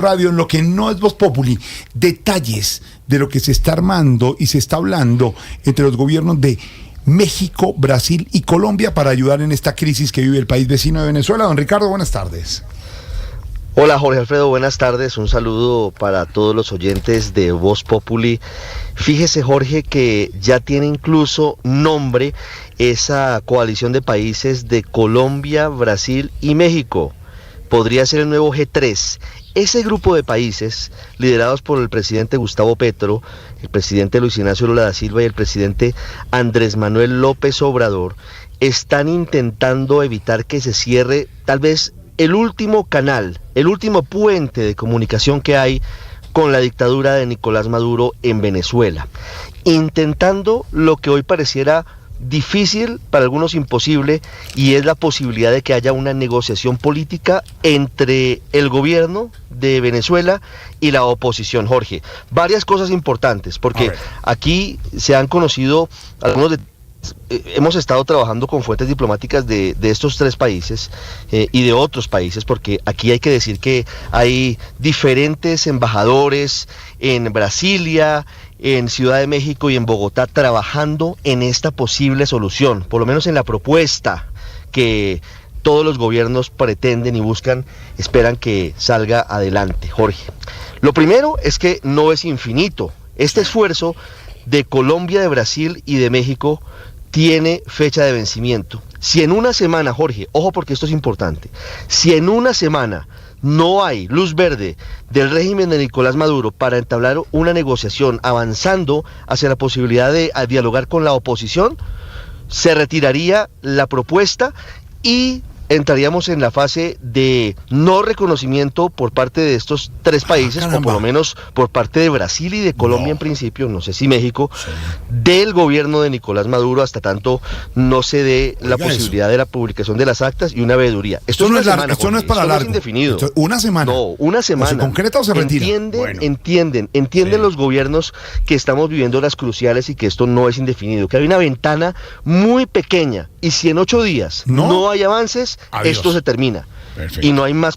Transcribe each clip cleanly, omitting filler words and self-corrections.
Radio, en lo que no es Voz Populi, detalles de lo que se está armando y se está hablando entre los gobiernos de México, Brasil y Colombia para ayudar en esta crisis que vive el país vecino de Venezuela. Don Ricardo, buenas tardes. Hola Jorge Alfredo, buenas tardes, un saludo para todos los oyentes de Voz Populi. Fíjese Jorge que ya tiene incluso nombre esa coalición de países de Colombia, Brasil y México. Podría ser el nuevo G3. Ese grupo de países, liderados por el presidente Gustavo Petro, el presidente Luis Ignacio Lula da Silva y el presidente Andrés Manuel López Obrador, están intentando evitar que se cierre tal vez el último canal, el último puente de comunicación que hay con la dictadura de Nicolás Maduro en Venezuela, intentando lo que hoy pareciera difícil, para algunos imposible, y es la posibilidad de que haya una negociación política entre el gobierno de Venezuela y la oposición. Jorge, varias cosas importantes, porque aquí se han conocido algunos hemos estado trabajando con fuentes diplomáticas de estos tres países y de otros países, porque aquí hay que decir que hay diferentes embajadores en Brasilia, en Ciudad de México y en Bogotá trabajando en esta posible solución, por lo menos en la propuesta que todos los gobiernos pretenden y buscan, esperan que salga adelante. Jorge, lo primero es que no es infinito. Este esfuerzo de Colombia, de Brasil y de México tiene fecha de vencimiento. Si en una semana, Jorge, ojo porque esto es importante, si en una semana no hay luz verde del régimen de Nicolás Maduro para entablar una negociación avanzando hacia la posibilidad de dialogar con la oposición, se retiraría la propuesta y entraríamos en la fase de no reconocimiento por parte de estos tres países, o por lo menos por parte de Brasil y de Colombia en principio, no sé si México, del gobierno de Nicolás Maduro, hasta tanto no se dé la posibilidad de la publicación de las actas y una veeduría. Esto no es largo, esto no es para largo. Es indefinido. Una semana. No, una semana. ¿O se concreta o se retira? Entienden los gobiernos que estamos viviendo horas cruciales y que esto no es indefinido, que hay una ventana muy pequeña y si en 8 días no hay avances, adiós. Esto se termina. Perfecto. Y no hay más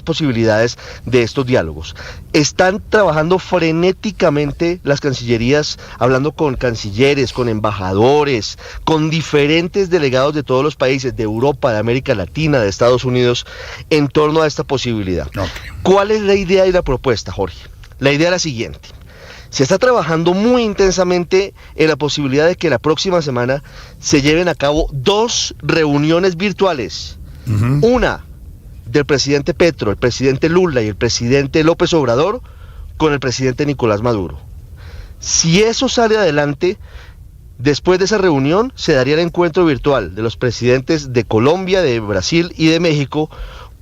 posibilidades de estos diálogos. Están trabajando frenéticamente las cancillerías, hablando con cancilleres, con embajadores, con diferentes delegados de todos los países, de Europa, de América Latina, de Estados Unidos, en torno a esta posibilidad. ¿Cuál es la idea y la propuesta, Jorge? La idea es la siguiente. Se está trabajando muy intensamente en la posibilidad de que la próxima semana se lleven a cabo 2 reuniones virtuales. Una del presidente Petro, el presidente Lula y el presidente López Obrador con el presidente Nicolás Maduro. Si eso sale adelante, después de esa reunión se daría el encuentro virtual de los presidentes de Colombia, de Brasil y de México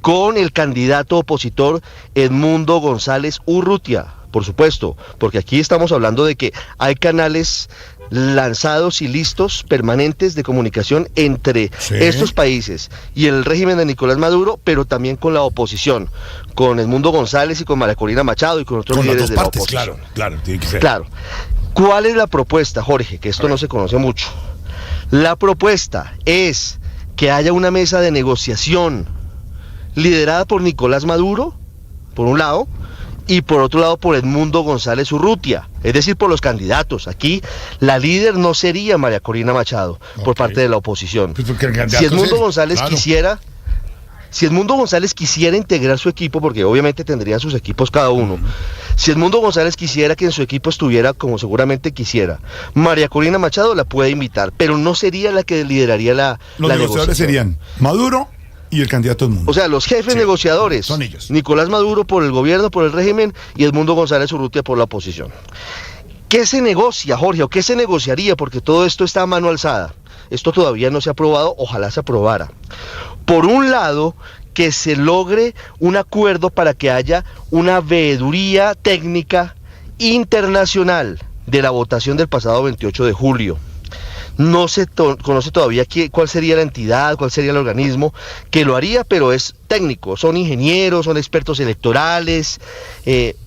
con el candidato opositor Edmundo González Urrutia. Por supuesto, porque aquí estamos hablando de que hay canales lanzados y listos, permanentes de comunicación entre estos países y el régimen de Nicolás Maduro, pero también con la oposición, con Edmundo González y con María Corina Machado y con otros líderes de la oposición. Claro, tiene que ser. Claro. ¿Cuál es la propuesta, Jorge? Que esto no se conoce mucho. La propuesta es que haya una mesa de negociación liderada por Nicolás Maduro, por un lado, y por otro lado por Edmundo González Urrutia, es decir, por los candidatos. Aquí la líder no sería María Corina Machado, por parte de la oposición. Si Edmundo González quisiera, si Edmundo González quisiera integrar su equipo, porque obviamente tendrían sus equipos cada uno, si Edmundo González quisiera que en su equipo estuviera, como seguramente quisiera, María Corina Machado la puede invitar, pero no sería la que lideraría la negociación. Los serían Maduro y el candidato Edmundo. O sea, los jefes negociadores son ellos. Nicolás Maduro por el gobierno, por el régimen, y Edmundo González Urrutia por la oposición. ¿Qué se negocia, Jorge, o qué se negociaría? Porque todo esto está a mano alzada. Esto todavía no se ha aprobado, ojalá se aprobara. Por un lado, que se logre un acuerdo para que haya una veeduría técnica internacional de la votación del pasado 28 de julio. No se conoce todavía cuál sería la entidad, cuál sería el organismo que lo haría, pero es técnico, son ingenieros, son expertos electorales,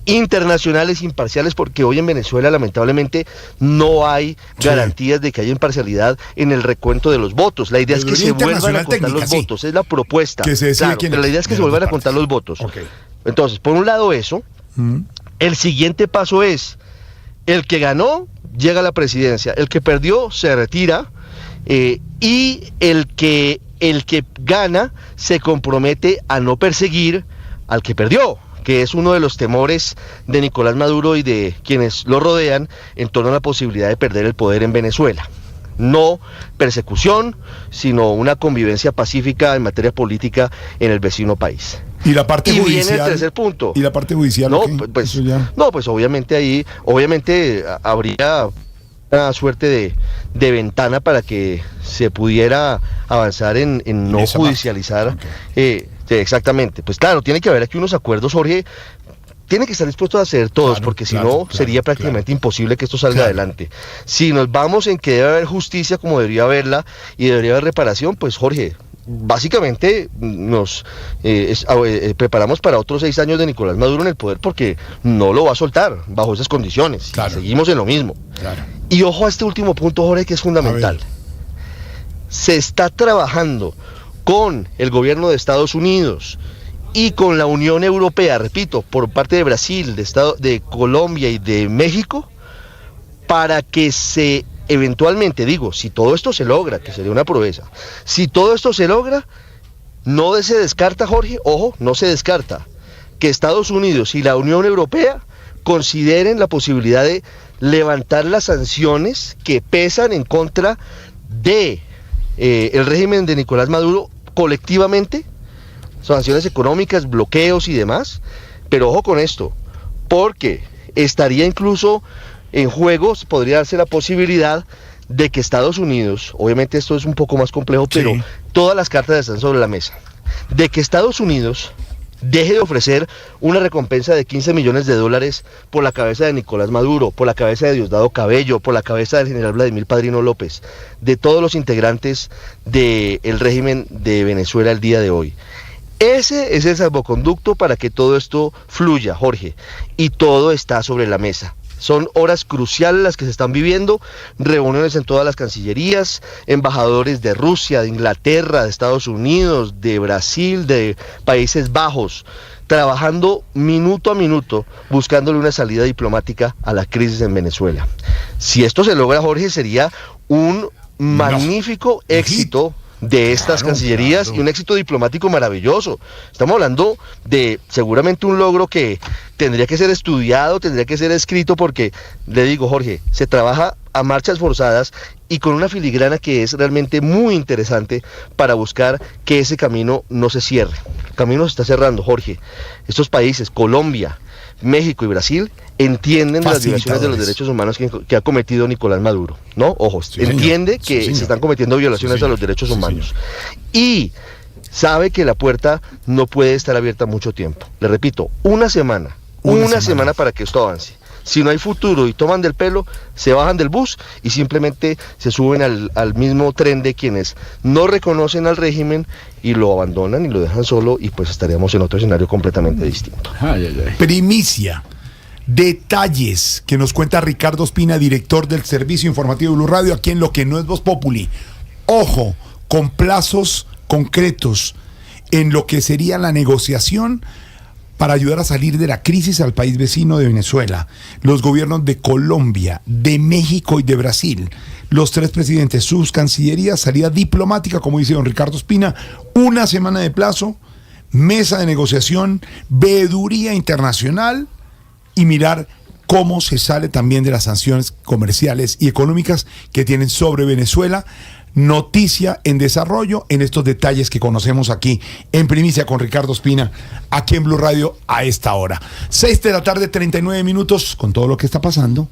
internacionales, imparciales, porque hoy en Venezuela lamentablemente no hay garantías de que haya imparcialidad en el recuento de los votos. La idea es que se vuelvan a contar los votos, es la propuesta. Pero la idea es que se vuelvan a contar los votos. Entonces, por un lado eso, el siguiente paso es, el que ganó llega a la presidencia, el que perdió se retira, y el que gana se compromete a no perseguir al que perdió, que es uno de los temores de Nicolás Maduro y de quienes lo rodean en torno a la posibilidad de perder el poder en Venezuela. No persecución, sino una convivencia pacífica en materia política en el vecino país. Y la parte judicial. Viene el tercer punto. Y la parte judicial. No, pues obviamente ahí, habría una suerte de ventana para que se pudiera avanzar en no judicializar. Okay. Sí, exactamente. Pues claro, tiene que haber aquí unos acuerdos, Jorge. Tienen que estar dispuestos a hacer todos, porque si no, sería prácticamente imposible que esto salga adelante. Si nos vamos en que debe haber justicia como debería haberla y debería haber reparación, pues Jorge, básicamente nos preparamos para otros 6 años de Nicolás Maduro en el poder, porque no lo va a soltar bajo esas condiciones. Seguimos en lo mismo. Y ojo a este último punto, Jorge, que es fundamental. Se está trabajando con el gobierno de Estados Unidos y con la Unión Europea, repito, por parte de Brasil, de Colombia y de México, para que se eventualmente, si todo esto se logra, que sería una proeza, si todo esto se logra, no se descarta, Jorge, ojo, no se descarta que Estados Unidos y la Unión Europea consideren la posibilidad de levantar las sanciones que pesan en contra de el régimen de Nicolás Maduro colectivamente, sanciones económicas, bloqueos y demás, pero ojo con esto, porque estaría incluso en juego, podría darse la posibilidad de que Estados Unidos, obviamente esto es un poco más complejo, pero todas las cartas están sobre la mesa, de que Estados Unidos deje de ofrecer una recompensa de $15 millones por la cabeza de Nicolás Maduro, por la cabeza de Diosdado Cabello, por la cabeza del general Vladimir Padrino López, de todos los integrantes del régimen de Venezuela el día de hoy. Ese es el salvoconducto para que todo esto fluya, Jorge, y todo está sobre la mesa. Son horas cruciales las que se están viviendo, reuniones en todas las cancillerías, embajadores de Rusia, de Inglaterra, de Estados Unidos, de Brasil, de Países Bajos, trabajando minuto a minuto, buscándole una salida diplomática a la crisis en Venezuela. Si esto se logra, Jorge, sería un magnífico éxito de estas cancillerías y un éxito diplomático maravilloso. Estamos hablando de seguramente un logro que tendría que ser estudiado, tendría que ser escrito, porque, le digo, Jorge, se trabaja a marchas forzadas y con una filigrana que es realmente muy interesante para buscar que ese camino no se cierre. El camino se está cerrando, Jorge. Estos países, Colombia, México y Brasil, entienden las violaciones de los derechos humanos que ha cometido Nicolás Maduro, ¿no? Ojo, entiende que se están cometiendo violaciones a los derechos humanos. Y sabe que la puerta no puede estar abierta mucho tiempo. Le repito, una semana para que esto avance. Si no hay futuro y toman del pelo, se bajan del bus y simplemente se suben al mismo tren de quienes no reconocen al régimen y lo abandonan y lo dejan solo, y pues estaríamos en otro escenario completamente distinto. Primicia, detalles que nos cuenta Ricardo Ospina, director del Servicio Informativo de Blue Radio, aquí en Lo que no es Voz Populi. Ojo, con plazos concretos en lo que sería la negociación para ayudar a salir de la crisis al país vecino de Venezuela. Los gobiernos de Colombia, de México y de Brasil, los 3 presidentes, sus cancillerías, salida diplomática, como dice don Ricardo Ospina, una semana de plazo, mesa de negociación, veeduría internacional y mirar cómo se sale también de las sanciones comerciales y económicas que tienen sobre Venezuela. Noticia en desarrollo en estos detalles que conocemos aquí en primicia con Ricardo Ospina, aquí en Blue Radio a esta hora. 6 de la tarde, 39 minutos, con todo lo que está pasando.